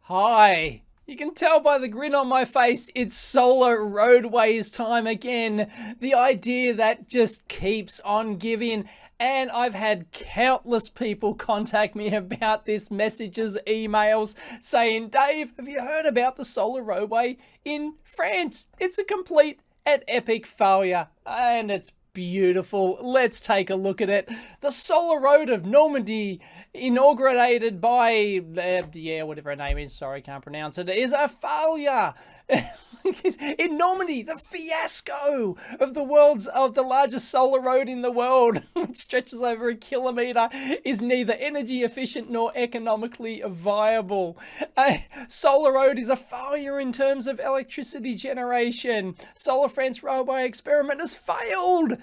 Hi. You can tell by the grin on my face, it's Solar Roadways time again. The idea that just keeps on giving. And I've had countless people contact me about this, messages, emails, saying, Dave, have you heard about the Solar Roadway in France? It's a complete and epic failure. And it's beautiful. Let's take a look at it. The Solar Road of Normandy, inaugurated by, whatever her name is, sorry, can't pronounce it, is a failure. In Normandy, the fiasco of the largest solar road in the world, which stretches over 1 kilometre, is neither energy efficient nor economically viable. Solar Road is a failure in terms of electricity generation. Solar France roadway experiment has failed.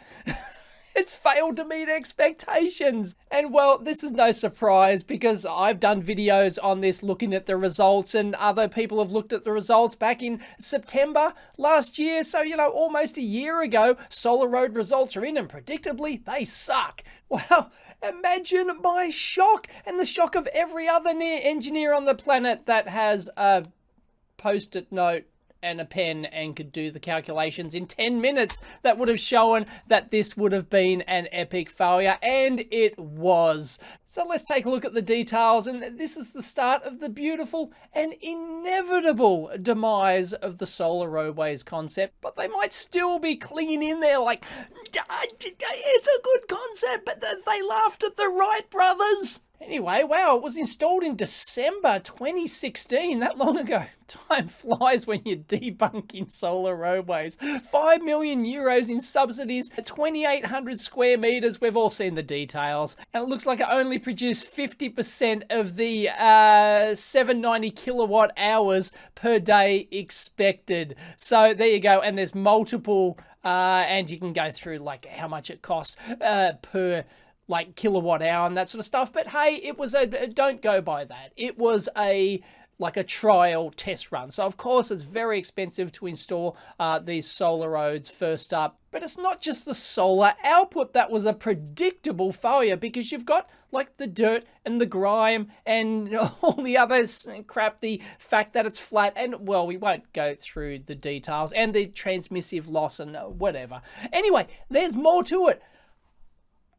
It's failed to meet expectations. And well, this is no surprise because I've done videos on this looking at the results, and other people have looked at the results back in September last year. So, almost a year ago, Solar Road results are in, and predictably, they suck. Well, imagine my shock and the shock of every other engineer on the planet that has a post-it note and a pen and could do the calculations in 10 minutes that would have shown that this would have been an epic failure, and it was. So let's take a look at the details, and this is the start of the beautiful and inevitable demise of the Solar Roadways concept, but they might still be clinging in there like, it's a good concept, but they laughed at the Wright brothers. Anyway, wow, it was installed in December 2016, that long ago. Time flies when you're debunking Solar Roadways. 5 million euros in subsidies, 2,800 square meters. We've all seen the details. And it looks like it only produced 50% of the 790 kilowatt hours per day expected. So there you go. And there's multiple, and you can go through like how much it costs per kilowatt hour and that sort of stuff. But hey, it was don't go by that. It was a trial test run. So of course it's very expensive to install these solar roads first up. But it's not just the solar output that was a predictable failure, because you've got the dirt and the grime and all the other crap, the fact that it's flat, and well, we won't go through the details, and the transmissive loss and whatever. Anyway, there's more to it.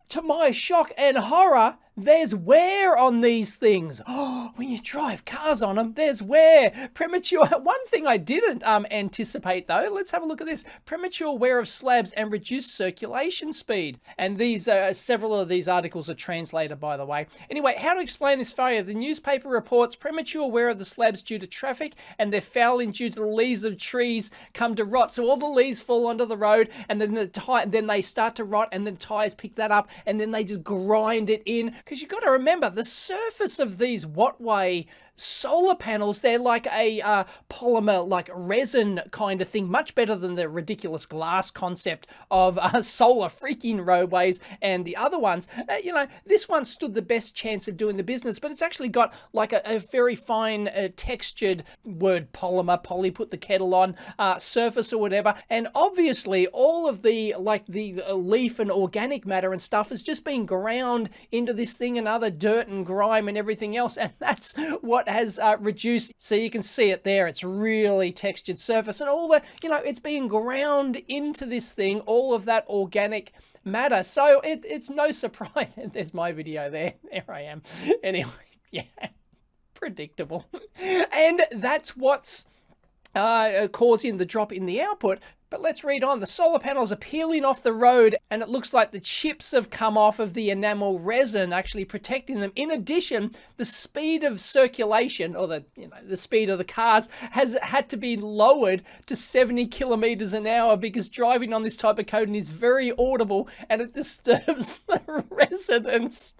To my shock and horror, there's wear on these things. Oh, when you drive cars on them, there's wear. Premature. One thing I didn't anticipate, though, let's have a look at this. Premature wear of slabs and reduced circulation speed. And these several of these articles are translated, by the way. Anyway, how to explain this failure? The newspaper reports premature wear of the slabs due to traffic, and they're fouling due to the leaves of trees come to rot. So all the leaves fall onto the road, and then they start to rot, and then tires pick that up, and then they just grind it in. Because you've got to remember, the surface of these Wattway solar panels, they're like a polymer, resin kind of thing, much better than the ridiculous glass concept of Solar Freak'n Roadways and the other ones. This one stood the best chance of doing the business, but it's actually got a very fine textured polymer, poly, put the kettle on, surface or whatever. And obviously all of the leaf and organic matter and stuff has just been ground into this thing, and other dirt and grime and everything else, and that's what has reduced. So you can see it there, it's really textured surface, and all the, it's being ground into this thing, all of that organic matter. So it's no surprise. There's my video there I am. Anyway, yeah, predictable. And that's what's causing the drop in the output. But let's read on. The solar panels are peeling off the road, and it looks like the chips have come off of the enamel resin, actually protecting them. In addition, the speed of circulation, or the speed of the cars, has had to be lowered to 70 kilometers an hour, because driving on this type of coating is very audible and it disturbs the residents.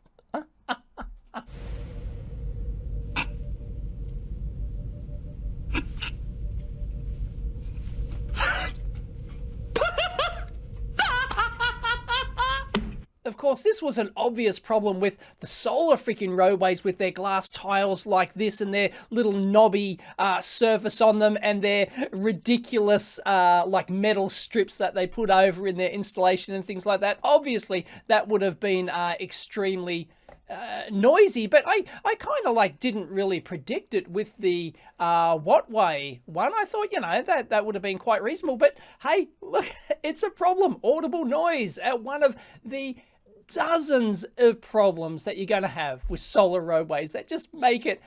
Of course, this was an obvious problem with the Solar Freak'n Roadways, with their glass tiles like this and their little knobby surface on them, and their ridiculous metal strips that they put over in their installation and things like that. Obviously, that would have been extremely noisy, but I kind of like didn't really predict it with the Wattway one. I thought, you know, that would have been quite reasonable, but hey, look, it's a problem. Audible noise, one of the dozens of problems that you're going to have with solar roadways that just make it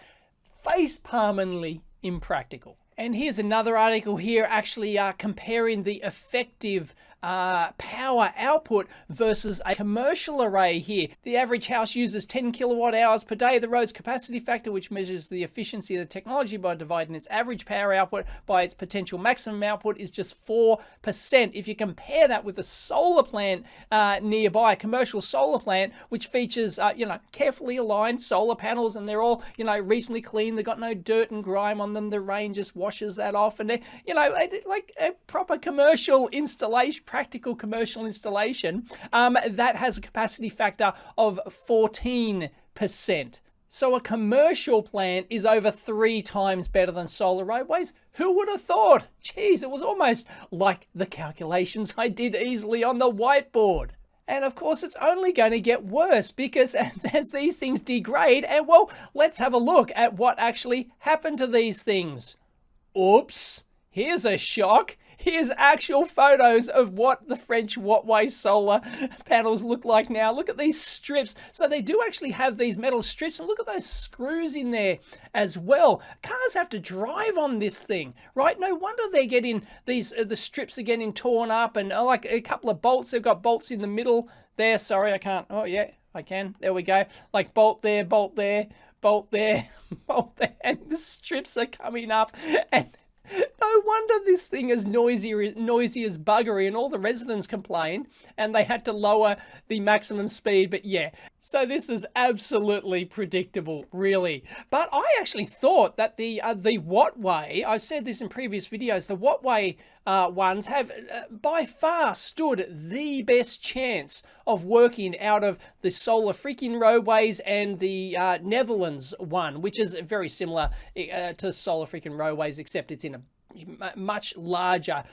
face-palmingly impractical. And here's another article here actually comparing the effective power output versus a commercial array here. The average house uses 10 kilowatt hours per day. The road's capacity factor, which measures the efficiency of the technology by dividing its average power output by its potential maximum output, is just 4%. If you compare that with a solar plant nearby, a commercial solar plant, which features, you know, carefully aligned solar panels, and they're all, you know, reasonably clean. They've got no dirt and grime on them. The rain just washes that off, and they, you know, like a proper commercial installation, practical commercial installation, that has a capacity factor of 14%. So a commercial plant is over 3 times better than solar roadways. Who would have thought? Geez, it was almost like the calculations I did easily on the whiteboard. And of course, it's only going to get worse because as these things degrade, and well, let's have a look at what actually happened to these things. Oops, here's a shock. Here's actual photos of what the French Wattway solar panels look like now. Look at these strips. So they do actually have these metal strips, and look at those screws in there as well. Cars have to drive on this thing, right? No wonder they're getting these, the strips are getting torn up, and like a couple of bolts. They've got bolts in the middle there. Sorry, I can't. Oh yeah, I can. There we go. Like bolt there, bolt there, bolt there, bolt there, and the strips are coming up, and no wonder this thing is noisy as buggery, and all the residents complained and they had to lower the maximum speed. But yeah, so this is absolutely predictable, really. But I actually thought that the Wattway, I've said this in previous videos, the Wattway ones have by far stood the best chance of working out of the Solar Freak'n Roadways and the Netherlands one, which is very similar to Solar Freak'n Roadways, except it's in a much larger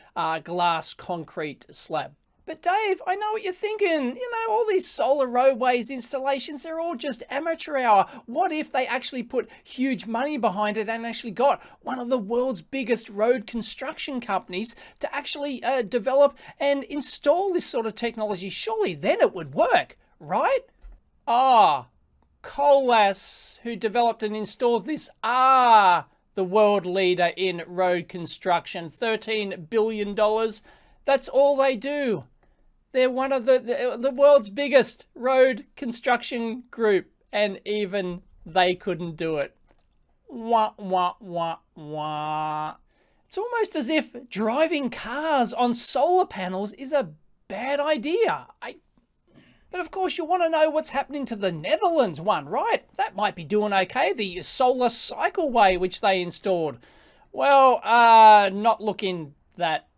glass concrete slab. But Dave, I know what you're thinking. You know, all these solar roadways installations, they're all just amateur hour. What if they actually put huge money behind it and actually got one of the world's biggest road construction companies to actually develop and install this sort of technology? Surely then it would work, right? Colas, who developed and installed this, the world leader in road construction. $13 billion. That's all they do. They're one of the world's biggest road construction group, and even they couldn't do it. Wah, wah, wah, wah. It's almost as if driving cars on solar panels is a bad idea. But of course, you want to know what's happening to the Netherlands one, right? That might be doing okay. The solar cycleway, which they installed. Well, not looking that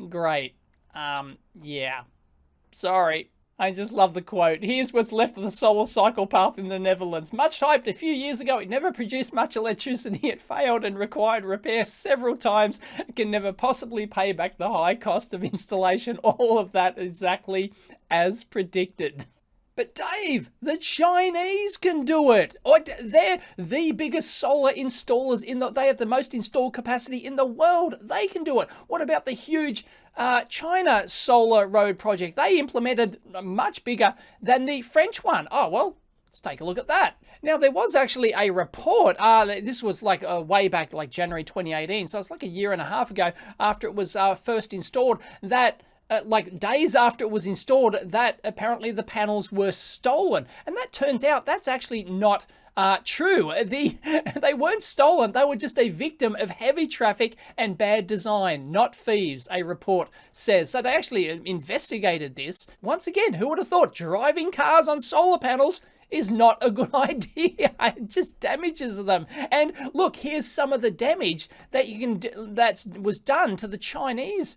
great. Yeah. Sorry. I just love the quote. Here's what's left of the solar cycle path in the Netherlands. Much hyped a few years ago, it never produced much electricity. It failed and required repair several times. It can never possibly pay back the high cost of installation. All of that exactly as predicted. But Dave, the Chinese can do it. They're the biggest solar installers they have the most installed capacity in the world. They can do it. What about the huge China solar road project? They implemented much bigger than the French one. Oh, well, let's take a look at that. Now, there was actually a report, this was like way back, like January 2018, so it's like a year and a half ago after it was first installed, that like days after it was installed, that apparently the panels were stolen. And that turns out that's actually not true. They weren't stolen. They were just a victim of heavy traffic and bad design, not thieves, a report says. So they actually investigated this. Once again, who would have thought driving cars on solar panels is not a good idea? It just damages them. And look, here's some of the damage that was done to the Chinese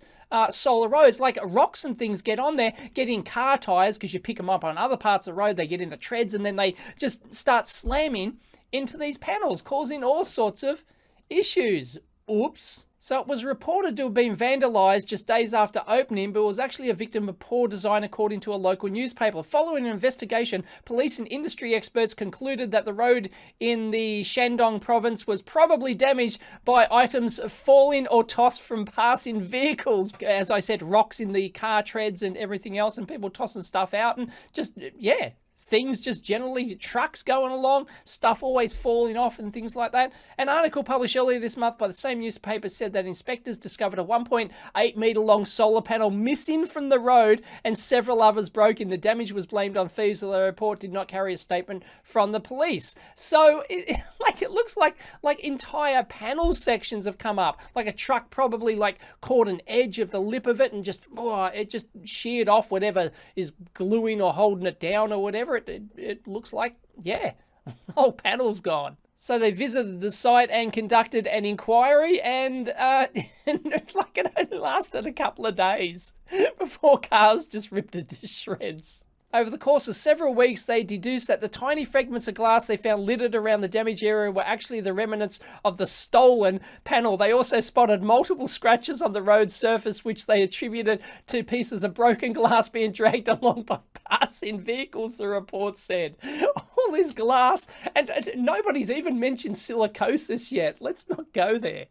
solar roads. Like rocks and things get on there, get in car tires because you pick them up on other parts of the road. They get in the treads, and then they just start slamming into these panels, causing all sorts of issues. Oops. So it was reported to have been vandalized just days after opening, but was actually a victim of poor design according to a local newspaper. Following an investigation, police and industry experts concluded that the road in the Shandong province was probably damaged by items falling or tossed from passing vehicles. As I said, rocks in the car treads and everything else, and people tossing stuff out, and just, yeah, things just generally, trucks going along, stuff always falling off and things like that. An article published earlier this month by the same newspaper said that inspectors discovered a 1.8 meter long solar panel missing from the road and several others broken. The damage was blamed on thieves, although the report did not carry a statement from the police. So it looks like entire panel sections have come up, like a truck probably like caught an edge of the lip of it and just it just sheared off whatever is gluing or holding it down or whatever. It looks like, yeah, the whole panel's gone. So they visited the site and conducted an inquiry, and it only lasted a couple of days before cars just ripped it to shreds. Over the course of several weeks, they deduced that the tiny fragments of glass they found littered around the damaged area were actually the remnants of the stolen panel. They also spotted multiple scratches on the road surface, which they attributed to pieces of broken glass being dragged along by passing vehicles, the report said. All this glass, and nobody's even mentioned silicosis yet. Let's not go there.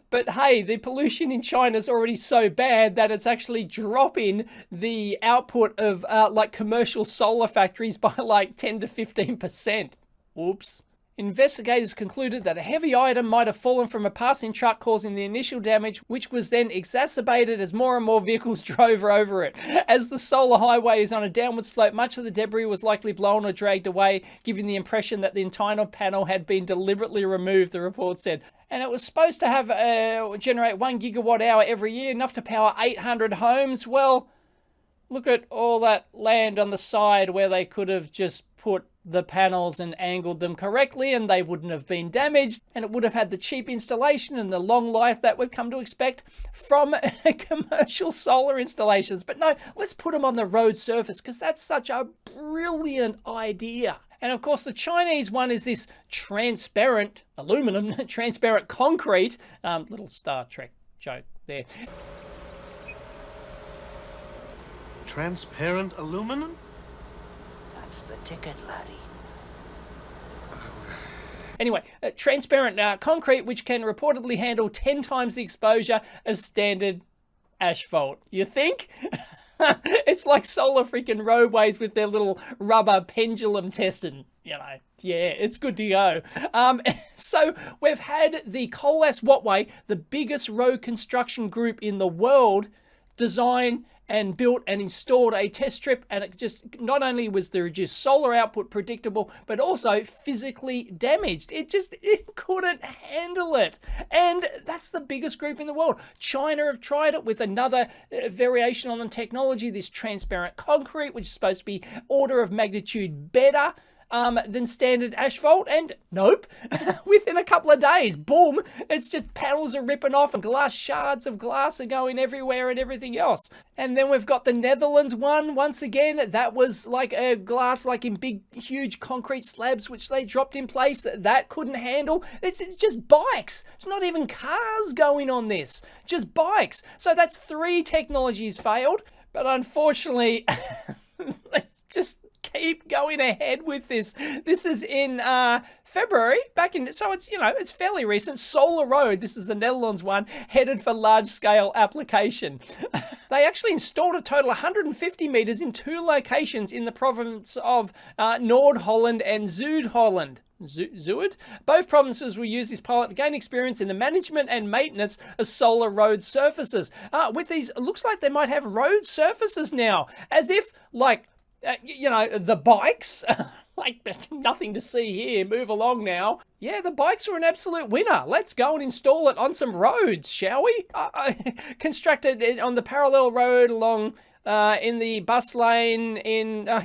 But hey, the pollution in China is already so bad that it's actually dropping the output of like commercial solar factories by like 10 to 15%. Oops. Investigators concluded that a heavy item might have fallen from a passing truck, causing the initial damage, which was then exacerbated as more and more vehicles drove over it. As the solar highway is on a downward slope, much of the debris was likely blown or dragged away, giving the impression that the entire panel had been deliberately removed, the report said. And it was supposed to have generate 1 gigawatt hour every year, enough to power 800 homes. Well, look at all that land on the side where they could have just put the panels and angled them correctly, and they wouldn't have been damaged, and it would have had the cheap installation and the long life that we've come to expect from commercial solar installations. But no, let's put them on the road surface, because that's such a brilliant idea. And of course, the Chinese one is this transparent aluminum, transparent concrete. Little Star Trek joke there. Transparent aluminum? That's the ticket, laddie. Anyway, transparent concrete, which can reportedly handle 10 times the exposure of standard asphalt. You think? It's like Solar Freak'n Roadways with their little rubber pendulum testing, you know. Yeah, it's good to go. So we've had the Colas Wattway, the biggest road construction group in the world, design and built and installed a test strip, and it just not only was the reduced solar output predictable, but also physically damaged. It couldn't handle it. And that's the biggest group in the world. China have tried it with another variation on the technology, this transparent concrete, which is supposed to be order of magnitude better than standard asphalt, and nope, within a couple of days, boom, it's just panels are ripping off and glass shards of glass are going everywhere and everything else. And then we've got the Netherlands one, once again, that was like a glass, like in big, huge concrete slabs, which they dropped in place, that couldn't handle. It's just bikes. It's not even cars going on this, just bikes. So that's 3 technologies failed, but unfortunately, let's just keep going ahead with this. This is in February, so it's, you know, it's fairly recent. Solar Road, this is the Netherlands one, headed for large-scale application. They actually installed a total of 150 meters in 2 locations in the province of Noord-Holland and Zuid-Holland. Zuid? Both provinces will use this pilot to gain experience in the management and maintenance of solar road surfaces. With these, it looks like they might have road surfaces now, as if, like, you know, the bikes, like nothing to see here, move along now. Yeah, the bikes are an absolute winner. Let's go and install it on some roads, shall we? Constructed it on the parallel road along in the bus lane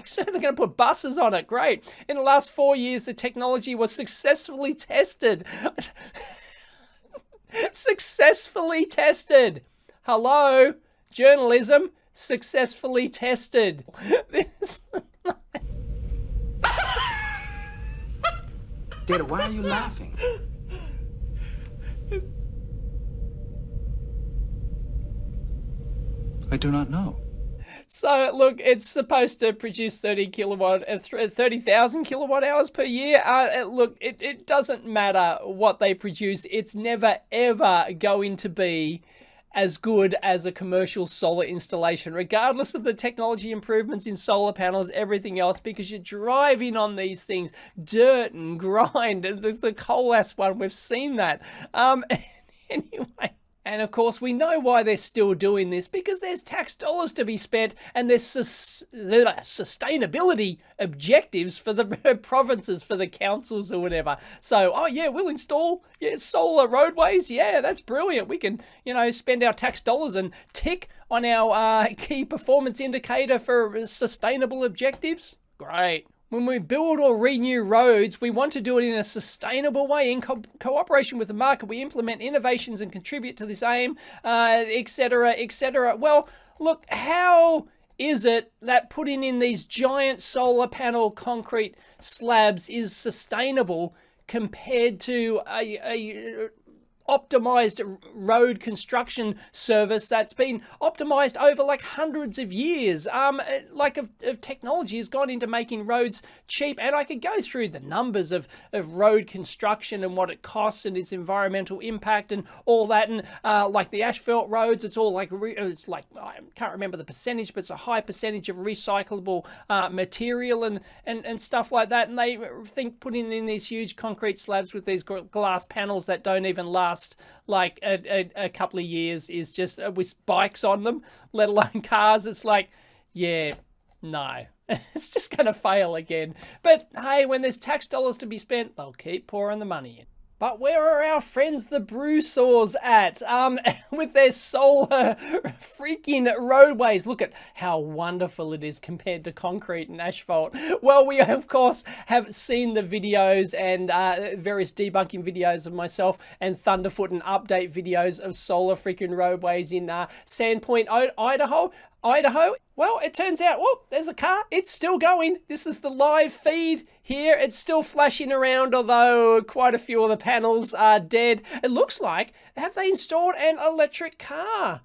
so they're going to put buses on it. Great. In the last 4 years, the technology was successfully tested. Successfully tested. Hello, journalism. Successfully tested. Dad, why are you laughing? I do not know. So look, it's supposed to produce 30,000 kilowatt hours per year. Look, it doesn't matter what they produce. It's never ever going to be as good as a commercial solar installation, regardless of the technology improvements in solar panels, everything else, because you're driving on these things, dirt and grind. The coal ash one, we've seen that. Anyway. And of course, we know why they're still doing this, because there's tax dollars to be spent and there's sustainability objectives for the provinces, for the councils or whatever. So, oh yeah, we'll install solar roadways. Yeah, that's brilliant. We can, spend our tax dollars and tick on our key performance indicator for sustainable objectives. Great. When we build or renew roads, we want to do it in a sustainable way in cooperation with the market. We implement innovations and contribute to this aim, etc., etc. Well, look, how is it that putting in these giant solar panel concrete slabs is sustainable compared to a optimized road construction service that's been optimized over like hundreds of years, of technology has gone into making roads cheap? And I could go through the numbers of road construction and what it costs and its environmental impact and all that, and like the asphalt roads, it's all like I can't remember the percentage, but it's a high percentage of recyclable material and stuff like that. And they think putting in these huge concrete slabs with these glass panels that don't even last like a couple of years is just with bikes on them, let alone cars. It's like, yeah, no, it's just going to fail again. But hey, when there's tax dollars to be spent, they'll keep pouring the money in. But where are our friends the Brusaws at with their Solar Freak'n Roadways? Look at how wonderful it is compared to concrete and asphalt. Well, we of course have seen the videos and various debunking videos of myself and Thunderfoot and update videos of Solar Freak'n Roadways in Sandpoint, Idaho. Well, it turns out, there's a car. It's still going. This is the live feed here. It's still flashing around, although quite a few of the panels are dead. It looks like, have they installed an electric car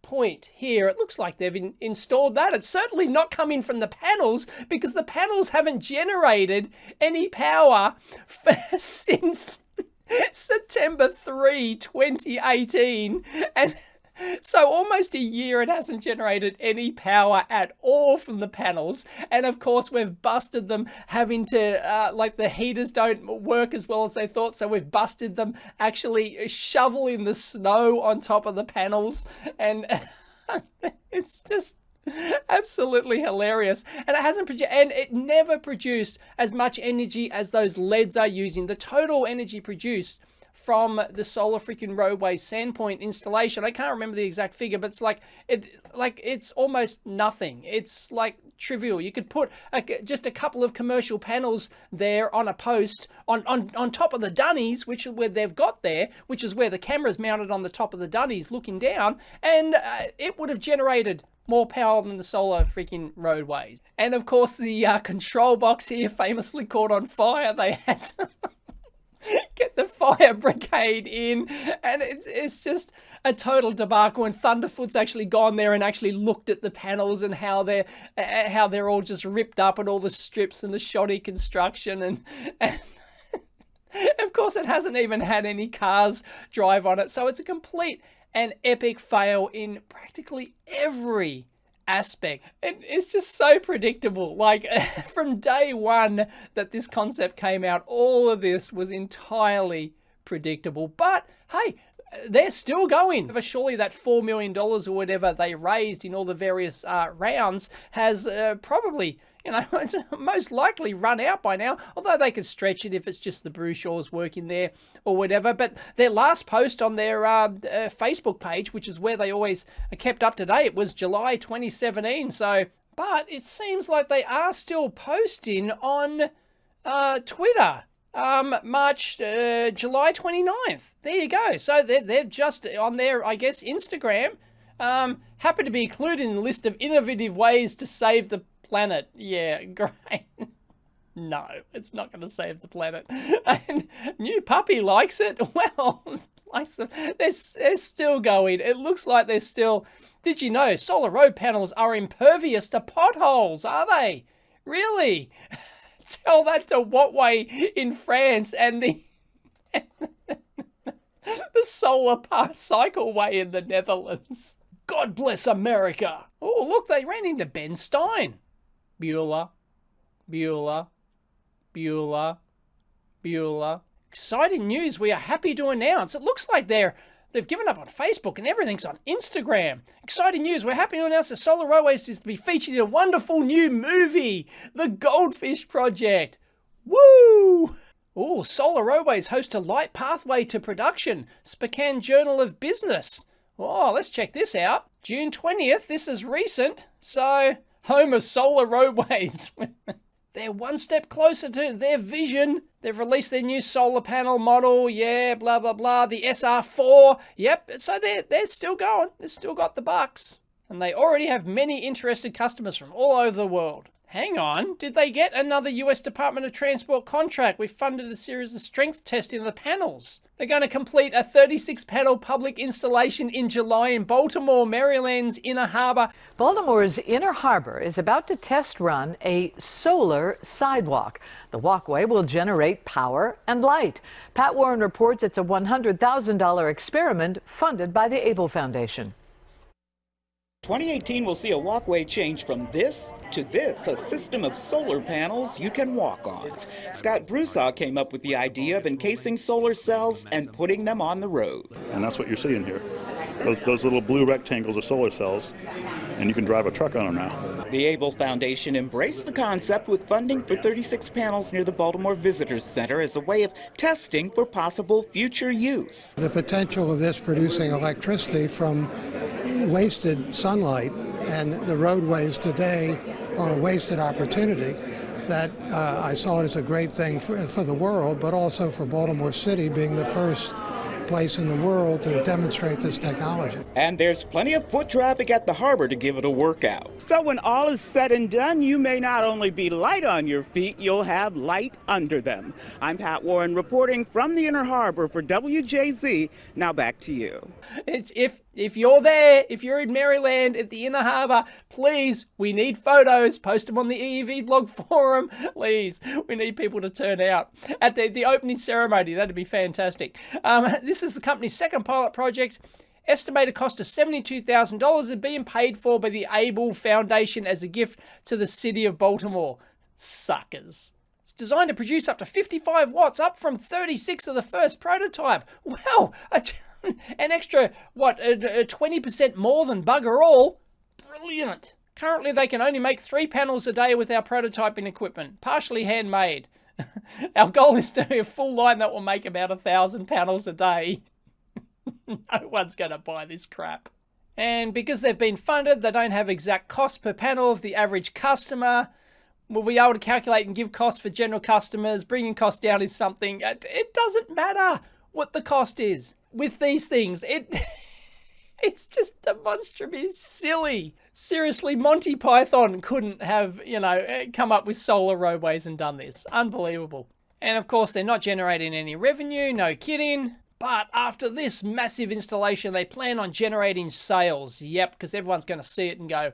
point here? It looks like they've installed that. It's certainly not coming from the panels, because the panels haven't generated any power since September 3, 2018. And so almost a year it hasn't generated any power at all from the panels. And of course we've busted them having to, like the heaters don't work as well as they thought. So we've busted them actually shoveling the snow on top of the panels. And it's just absolutely hilarious. And it hasn't produced, and it never produced as much energy as those LEDs are using. The total energy produced from the Solar Freak'n Roadways Sandpoint installation, I can't remember the exact figure, but it's almost nothing. It's like trivial. You could put just a couple of commercial panels there on a post on top of the dunnies, which is where they've got there, which is where the camera's mounted on the top of the dunnies looking down, and it would have generated more power than the Solar Freak'n Roadways. And of course the control box here famously caught on fire. They had to get the fire brigade in, and it's just a total debacle. And Thunderfoot's actually gone there and actually looked at the panels and how they're all just ripped up and all the strips and the shoddy construction, and of course it hasn't even had any cars drive on it. So it's a complete and epic fail in practically every aspect. It's just so predictable. Like from day one that this concept came out, all of this was entirely predictable. But hey, they're still going. Surely that $4 million or whatever they raised in all the various rounds has probably, most likely run out by now, although they could stretch it if it's just the Brusaws working there or whatever. But their last post on their Facebook page, which is where they always are kept up to date, was July 2017. So, but it seems like they are still posting on Twitter. July 29th. There you go. So they're just on their, I guess, Instagram, happen to be included in the list of innovative ways to save the planet. Yeah, great. No, it's not going to save the planet. And new puppy likes it. Well, likes them. They're still going. It looks like they're still... Did you know solar road panels are impervious to potholes, are they? Really? Tell that to Wattway in France and the solar cycleway in the Netherlands. God bless America. Oh, look, they ran into Ben Stein. Bueller. Exciting news we are happy to announce. It looks like they've given up on Facebook and everything's on Instagram. Exciting news. We're happy to announce that Solar Roadways is to be featured in a wonderful new movie, The Goldfish Project. Woo! Oh, Solar Roadways host a light pathway to production. Spokane Journal of Business. Oh, let's check this out. June 20th. This is recent. So, home of Solar Roadways. They're one step closer to their vision. They've released their new solar panel model. Yeah, blah, blah, blah. The SR4. Yep. So they're still going. They've still got the bucks. And they already have many interested customers from all over the world. Hang on. Did they get another US Department of Transport contract? We funded a series of strength testing of the panels. They're going to complete a 36-panel public installation in July in Baltimore, Maryland's Inner Harbor. Baltimore's Inner Harbor is about to test run a solar sidewalk. The walkway will generate power and light. Pat Warren reports it's a $100,000 experiment funded by the Able Foundation. 2018 will see a walkway change from this to this, a system of solar panels you can walk on. Scott Broussard came up with the idea of encasing solar cells and putting them on the road. And that's what you're seeing here. Those little blue rectangles are solar cells, and you can drive a truck on them now. The Able Foundation embraced the concept with funding for 36 panels near the Baltimore Visitors Center as a way of testing for possible future use. The potential of this producing electricity from wasted sunlight, and the roadways today are a wasted opportunity, that I saw it as a great thing for the world, but also for Baltimore City being the first place in the world to demonstrate this technology. And there's plenty of foot traffic at the harbor to give it a workout. So when all is said and done, you may not only be light on your feet, you'll have light under them. I'm Pat Warren reporting from the Inner Harbor for WJZ. Now back to you. If you're there, if you're in Maryland at the Inner Harbor, please, we need photos. Post them on the EEVblog forum. Please, we need people to turn out at the opening ceremony. That'd be fantastic. This is the company's second pilot project. Estimated cost of $72,000 and being paid for by the Able Foundation as a gift to the city of Baltimore. Suckers. It's designed to produce up to 55 watts, up from 36 of the first prototype. Wow, an extra, 20% more than bugger all. Brilliant. Currently, they can only make 3 panels a day with our prototyping equipment, partially handmade. Our goal is to be a full line that will make about 1,000 panels a day. No one's going to buy this crap. And because they've been funded, they don't have exact cost per panel of the average customer. We'll be able to calculate and give costs for general customers. Bringing costs down is something. It doesn't matter what the cost is with these things. It's just demonstrably silly. Seriously, Monty Python couldn't have, come up with Solar Roadways and done this. Unbelievable. And of course, they're not generating any revenue, no kidding. But after this massive installation, they plan on generating sales. Yep, because everyone's going to see it and go,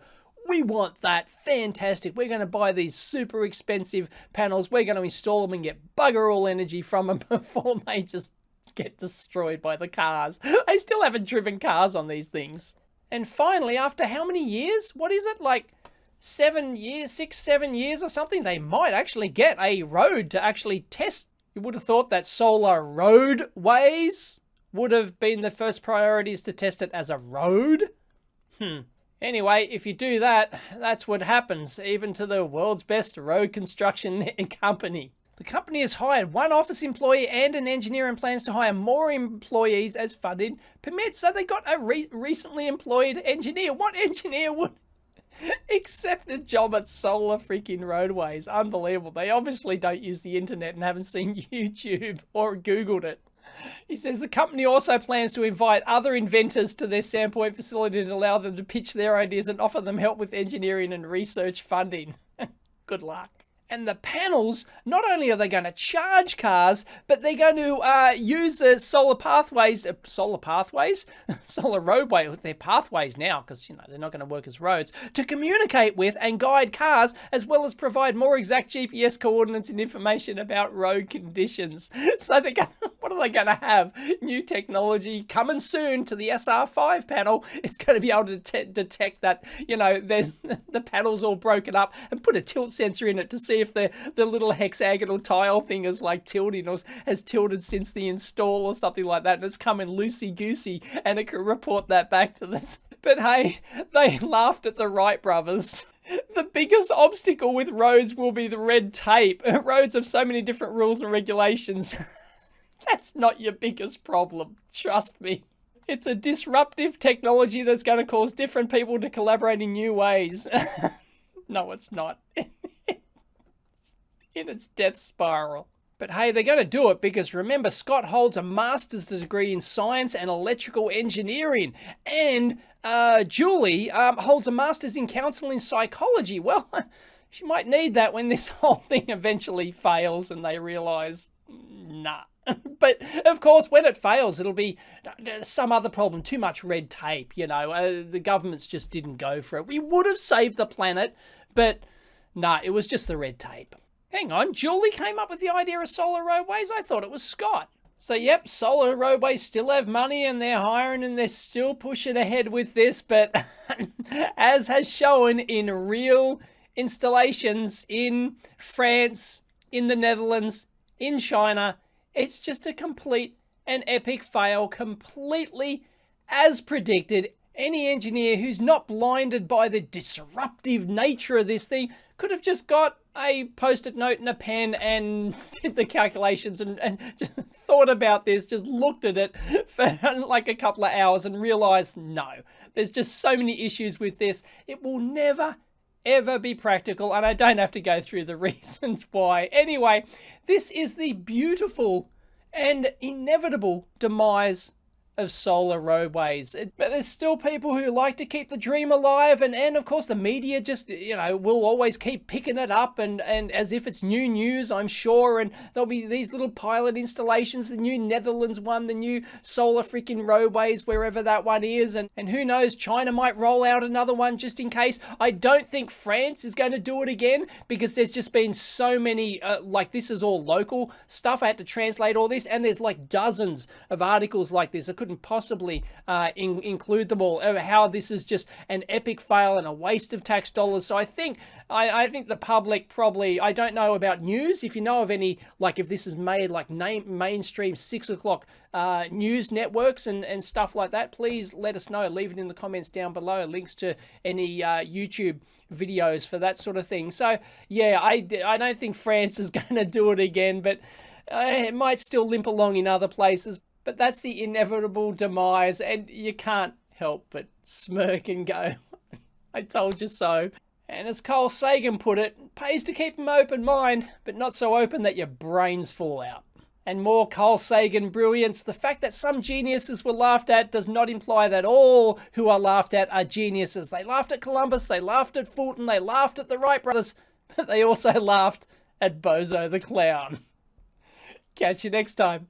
we want that. Fantastic. We're going to buy these super expensive panels. We're going to install them and get bugger all energy from them before they just get destroyed by the cars. They still haven't driven cars on these things. And finally, after how many years? What is it? Like 7 years, 6, 7 years or something? They might actually get a road to actually test. You would have thought that Solar Roadways would have been the first priorities to test it as a road. Anyway, if you do that, that's what happens, even to the world's best road construction company. The company has hired 1 office employee and an engineer and plans to hire more employees as funding permits. So they got a recently employed engineer. What engineer would accept a job at Solar Freak'n Roadways? Unbelievable. They obviously don't use the internet and haven't seen YouTube or Googled it. He says the company also plans to invite other inventors to their Sandpoint facility to allow them to pitch their ideas and offer them help with engineering and research funding. Good luck. And the panels, not only are they going to charge cars, but they're going to use the solar pathways, solar roadway, they're pathways now, because, you know, they're not going to work as roads, to communicate with and guide cars, as well as provide more exact GPS coordinates and information about road conditions. So they're going what are they going to have? New technology coming soon to the SR5 panel. It's going to be able to detect that, you know, the panel's all broken up, and put a tilt sensor in it to see if the little hexagonal tile thing is like tilting, or has tilted since the install or something like that, and it's coming loosey-goosey, and it can report that back to this. But hey, they laughed at the Wright brothers. The biggest obstacle with roads will be the red tape. Roads have so many different rules and regulations. That's not your biggest problem, trust me. It's a disruptive technology that's going to cause different people to collaborate in new ways. No, it's not. In its death spiral. But hey, they're going to do it because remember, Scott holds a master's degree in science and electrical engineering, and Julie holds a master's in counseling psychology. Well, she might need that when this whole thing eventually fails and they realize, nah. But of course, when it fails, it'll be some other problem, too much red tape, you know, the governments just didn't go for it. We would have saved the planet, but nah, it was just the red tape. Hang on, Julie came up with the idea of Solar Roadways? I thought it was Scott. So yep, Solar Roadways still have money and they're hiring and they're still pushing ahead with this, but as has shown in real installations in France, in the Netherlands, in China, it's just a complete and epic fail, completely as predicted. Any engineer who's not blinded by the disruptive nature of this thing could have just got a post-it note and a pen and did the calculations and just thought about this, just looked at it for like a couple of hours and realized, no, there's just so many issues with this. It will never, ever be practical, and I don't have to go through the reasons why. Anyway, this is the beautiful and inevitable demise of Solar Roadways. But there's still people who like to keep the dream alive, and of course the media just, you know, will always keep picking it up and as if it's new news, I'm sure, and there'll be these little pilot installations, the new Netherlands one, the new Solar Freak'n Roadways, wherever that one is, and who knows, China might roll out another one just in case. I don't think France is going to do it again, because there's just been so many, like this is all local stuff, I had to translate all this, and there's like dozens of articles like this. I couldn't possibly include them all, how this is just an epic fail and a waste of tax dollars. So I think the public probably, I don't know about news, if you know of any, like if this is made like mainstream 6 o'clock news networks and stuff like that, please let us know. Leave it in the comments down below, links to any YouTube videos for that sort of thing. So yeah, I don't think France is going to do it again, but it might still limp along in other places. But that's the inevitable demise, and you can't help but smirk and go, I told you so. And as Carl Sagan put it, pays to keep an open mind, but not so open that your brains fall out. And more Carl Sagan brilliance, the fact that some geniuses were laughed at does not imply that all who are laughed at are geniuses. They laughed at Columbus, they laughed at Fulton, they laughed at the Wright brothers, but they also laughed at Bozo the Clown. Catch you next time.